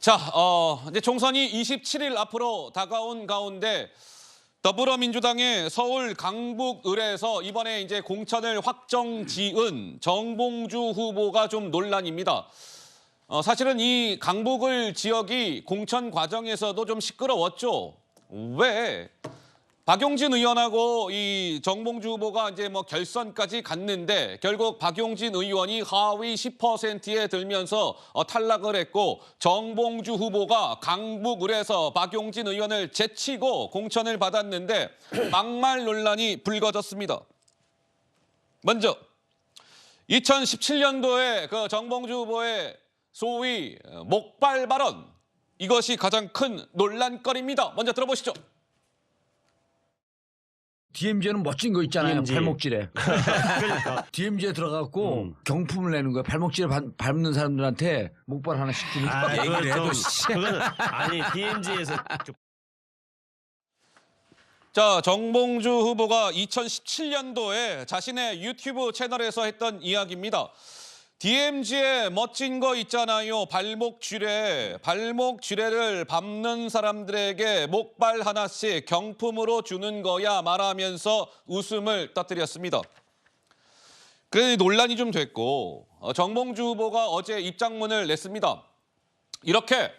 자, 이제 총선이 27일 앞으로 다가온 가운데 더불어민주당의 서울 강북을에서 이번에 이제 공천을 확정 지은 정봉주 후보가 좀 논란입니다. 사실은 이 강북을 지역이 공천 과정에서도 좀 시끄러웠죠. 왜? 박용진 의원하고 이 정봉주 후보가 이제 뭐 결선까지 갔는데 결국 박용진 의원이 하위 10%에 들면서 탈락을 했고 정봉주 후보가 강북을에서 박용진 의원을 제치고 공천을 받았는데 막말 논란이 불거졌습니다. 먼저 2017년도에 그 정봉주 후보의 소위 목발 발언, 이것이 가장 큰 논란거리입니다. 먼저 들어보시죠. DMZ는 멋진 거 있잖아요. DMZ. 발목질에. 그러니까. DMZ에 들어가고 경품을 내는 거야. 발목질에 밟는 사람들한테 목발 하나씩 주는 거. 얘기를 해도 그건 아니 DMZ에서 자, 정봉주 후보가 2017년도에 자신의 유튜브 채널에서 했던 이야기입니다. DMZ에 멋진 거 있잖아요. 발목 쥐레를 밟는 사람들에게 목발 하나씩 경품으로 주는 거야 말하면서 웃음을 터뜨렸습니다. 그래서 논란이 좀 됐고 정봉주 후보가 어제 입장문을 냈습니다. 이렇게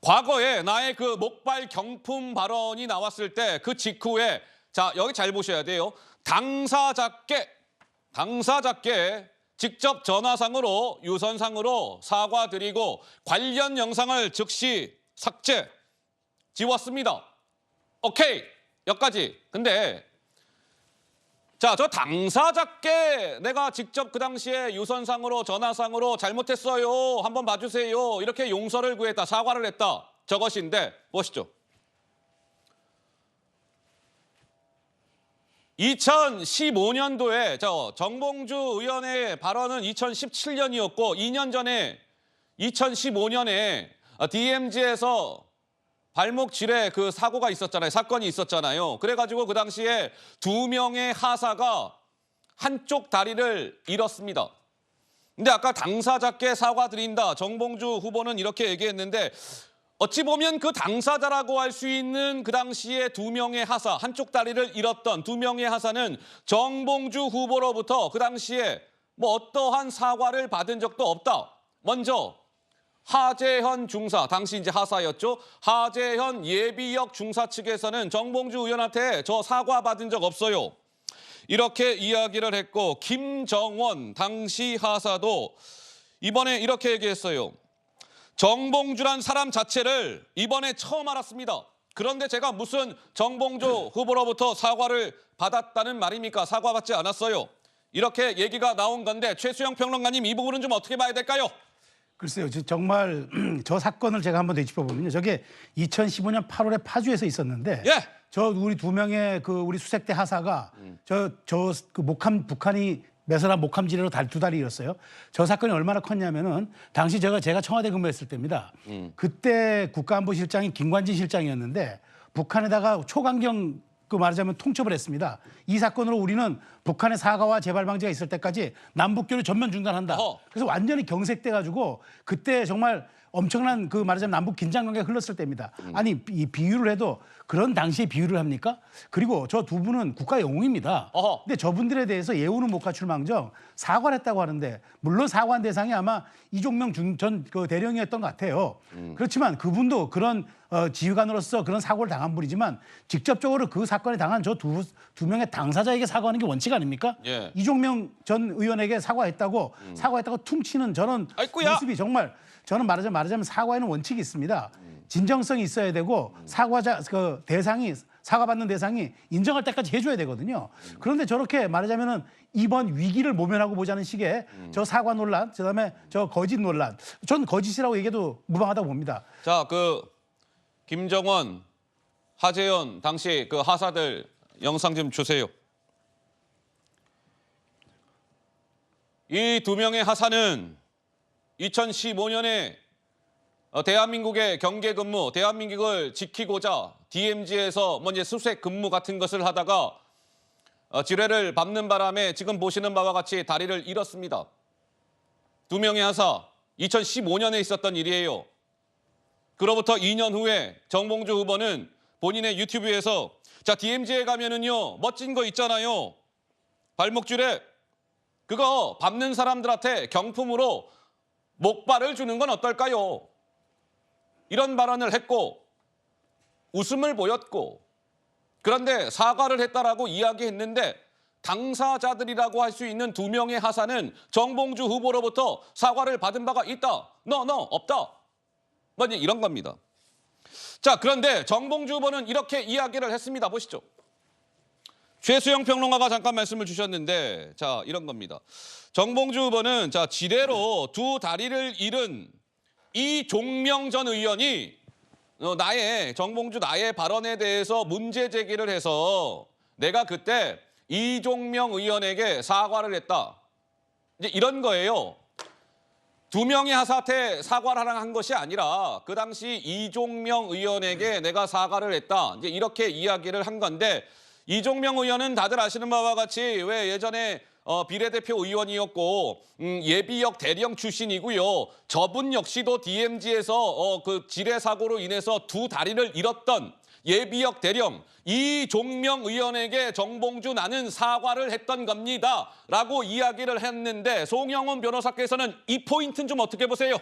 과거에 나의 그 목발 경품 발언이 나왔을 때 그 직후에, 자, 여기 잘 보셔야 돼요. 당사자께 직접 전화상으로 유선상으로 사과드리고 관련 영상을 즉시 삭제, 지웠습니다. 오케이, 여기까지. 근데 자, 저 당사자께 내가 직접 그 당시에 유선상으로 전화상으로 잘못했어요, 한번 봐주세요, 이렇게 용서를 구했다, 사과를 했다, 저것인데 보시죠. 2015년도에 정봉주 의원의 발언은 2017년이었고 2년 전에 2015년에 DMZ에서 발목 쥐레 그 사고가 있었잖아요. 사건이 있었잖아요. 그래가지고 그 당시에 2명의 하사가 한쪽 다리를 잃었습니다. 근데 아까 당사자께 사과드린다, 정봉주 후보는 이렇게 얘기했는데 어찌 보면 그 당사자라고 할 수 있는 그 당시에 2명의 하사, 한쪽 다리를 잃었던 2명의 하사는 정봉주 후보로부터 그 당시에 뭐 어떠한 사과를 받은 적도 없다. 먼저 하재현 중사, 당시 이제 하사였죠. 하재현 예비역 중사 측에서는 정봉주 의원한테 저 사과 받은 적 없어요, 이렇게 이야기를 했고, 김정원 당시 하사도 이번에 이렇게 얘기했어요. 정봉주란 사람 자체를 이번에 처음 알았습니다. 그런데 제가 무슨 정봉주 후보로부터 사과를 받았다는 말입니까? 사과받지 않았어요. 이렇게 얘기가 나온 건데 최수영 평론가님, 이 부분은 좀 어떻게 봐야 될까요? 글쎄요, 정말 저 사건을 제가 한번 되짚어보면요, 저게 2015년 8월에 파주에서 있었는데, 예. 저 우리 2명의 그 우리 수색대 하사가 그 북한이 매설한 목함지뢰로 2다리 잃었어요. 저 사건이 얼마나 컸냐면은 당시 제가 청와대 근무했을 때입니다. 그때 국가안보실장이 김관진 실장이었는데 북한에다가 초강경 그 말하자면 통첩을 했습니다. 이 사건으로 우리는 북한의 사과와 재발 방지가 있을 때까지 남북교류 전면 중단한다. 그래서 완전히 경색돼가지고 그때 정말 엄청난 그 말하자면 남북 긴장 관계가 흘렀을 때입니다. 아니, 이 비유를 해도 그런 당시에 비유를 합니까? 그리고 저 두 분은 국가 영웅입니다. 근데 저분들에 대해서 예우는 못 갖출 망정 사과를 했다고 하는데, 물론 사과한 대상이 아마 이종명 전 그 대령이었던 것 같아요. 그렇지만 그분도 그런 지휘관으로서 그런 사고를 당한 분이지만 직접적으로 그 사건에 당한 저 두 명의 당사자에게 사과하는 게 원칙 아닙니까? 예. 이종명 전 의원에게 사과했다고 퉁치는 저런 아이쿠야. 모습이 정말, 저는 말하자면 사과에는 원칙이 있습니다. 진정성이 있어야 되고 대상이, 사과받는 대상이 인정할 때까지 해줘야 되거든요. 그런데 저렇게 말하자면은 이번 위기를 모면하고 보자는 식의 저 사과 논란, 그다음에 저 거짓 논란, 전 거짓이라고 얘기해도 무방하다고 봅니다. 자, 그 김정원, 하재현 당시 그 하사들 영상 좀 주세요. 이 2명의 하사는 2015년에 대한민국의 경계 근무, 대한민국을 지키고자 DMZ에서 이제 수색 근무 같은 것을 하다가 지뢰를 밟는 바람에 지금 보시는 바와 같이 다리를 잃었습니다. 2명의 하사, 2015년에 있었던 일이에요. 그로부터 2년 후에 정봉주 후보는 본인의 유튜브에서 자, DMZ에 가면은요, 멋진 거 있잖아요. 발목줄에 그거 밟는 사람들한테 경품으로 목발을 주는 건 어떨까요? 이런 발언을 했고 웃음을 보였고 그런데 사과를 했다라고 이야기했는데 당사자들이라고 할 수 있는 2명의 하사는 정봉주 후보로부터 사과를 받은 바가 있다. 너 없다. 뭐 이런 겁니다. 자, 그런데 정봉주 후보는 이렇게 이야기를 했습니다. 보시죠. 최수영 평론가가 잠깐 말씀을 주셨는데 자, 이런 겁니다. 정봉주 후보는 자, 지뢰로 2다리를 잃은 이종명 전 의원이 정봉주 나의 발언에 대해서 문제 제기를 해서 내가 그때 이종명 의원에게 사과를 했다. 이제 이런 거예요. 2명의 하사한테 사과를 한 것이 아니라 그 당시 이종명 의원에게 내가 사과를 했다. 이제 이렇게 이야기를 한 건데 이종명 의원은 다들 아시는 바와 같이 왜 예전에 비례대표 의원이었고 예비역 대령 출신이고요. 저분 역시도 DMZ에서 그 지뢰 사고로 인해서 2다리를 잃었던 예비역 대령 이종명 의원에게 정봉주 나는 사과를 했던 겁니다. 라고 이야기를 했는데 송영훈 변호사께서는 이 포인트는 좀 어떻게 보세요?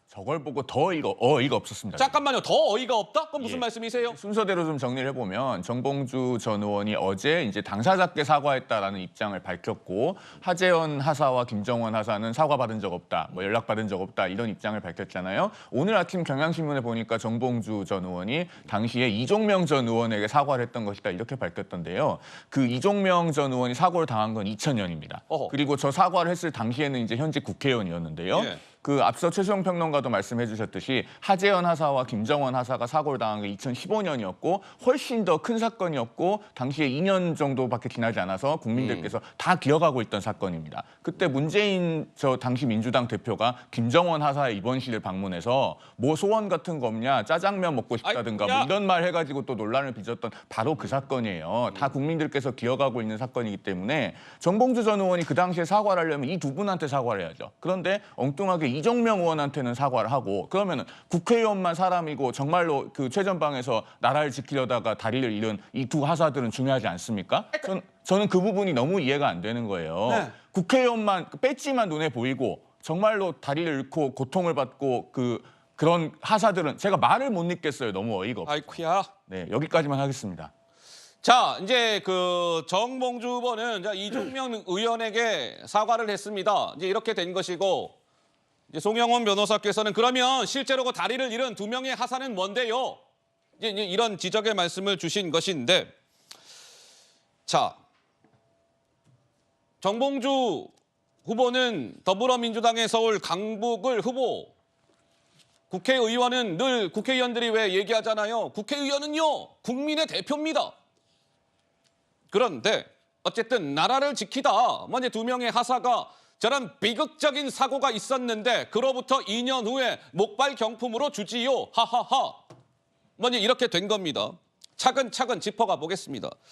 저걸 보고 더 어이가 없었습니다. 잠깐만요. 더 어이가 없다? 그건 무슨 예. 말씀이세요? 순서대로 좀 정리를 해보면 정봉주 전 의원이 어제 이제 당사자께 사과했다라는 입장을 밝혔고 하재헌 하사와 김정원 하사는 사과받은 적 없다, 뭐 연락받은 적 없다 이런 입장을 밝혔잖아요. 오늘 아침 경향신문에 보니까 정봉주 전 의원이 당시에 이종명 전 의원에게 사과를 했던 것이다 이렇게 밝혔던데요. 그 이종명 전 의원이 사고를 당한 건 2000년입니다. 어허. 그리고 저 사과를 했을 당시에는 이제 현직 국회의원이었는데요. 예. 그 앞서 최수영 평론가도 말씀해 주셨듯이 하재헌 하사와 김정원 하사가 사고를 당한 게 2015년이었고 훨씬 더 큰 사건이었고 당시에 2년 정도밖에 지나지 않아서 국민들께서 다 기억하고 있던 사건입니다. 그때 문재인 저 당시 민주당 대표가 김정원 하사의 입원실을 방문해서 뭐 소원 같은 거 없냐, 짜장면 먹고 싶다든가 아이, 야. 뭐 이런 말 해가지고 또 논란을 빚었던 바로 그 사건이에요. 다 국민들께서 기억하고 있는 사건이기 때문에 정봉주 전 의원이 그 당시에 사과를 하려면 이 2분한테 사과를 해야죠. 그런데 엉뚱하게 이종명 의원한테는 사과를 하고 그러면은 국회의원만 사람이고 정말로 그 최전방에서 나라를 지키려다가 다리를 잃은 이 2 하사들은 중요하지 않습니까? 저는 그 부분이 너무 이해가 안 되는 거예요. 네. 국회의원만 배지만 눈에 보이고 정말로 다리를 잃고 고통을 받고 그런 하사들은 제가 말을 못 읽겠어요. 너무 어이가 없어요. 아이쿠야. 네, 여기까지만 하겠습니다. 자, 이제 그 정봉주 후보는 이종명 의원에게 사과를 했습니다. 이제 이렇게 된 것이고 이제 송영훈 변호사께서는 그러면 실제로 그 다리를 잃은 2명의 하사는 뭔데요? 이제 이런 지적의 말씀을 주신 것인데 자, 정봉주 후보는 더불어민주당의 서울 강북을 후보 국회의원은 늘 국회의원들이 왜 얘기하잖아요. 국회의원은요, 국민의 대표입니다. 그런데 어쨌든 나라를 지키다 먼저 2명의 하사가 저런 비극적인 사고가 있었는데 그로부터 2년 후에 목발 경품으로 주지요. 하하하. 먼저 이렇게 된 겁니다. 차근차근 짚어가 보겠습니다.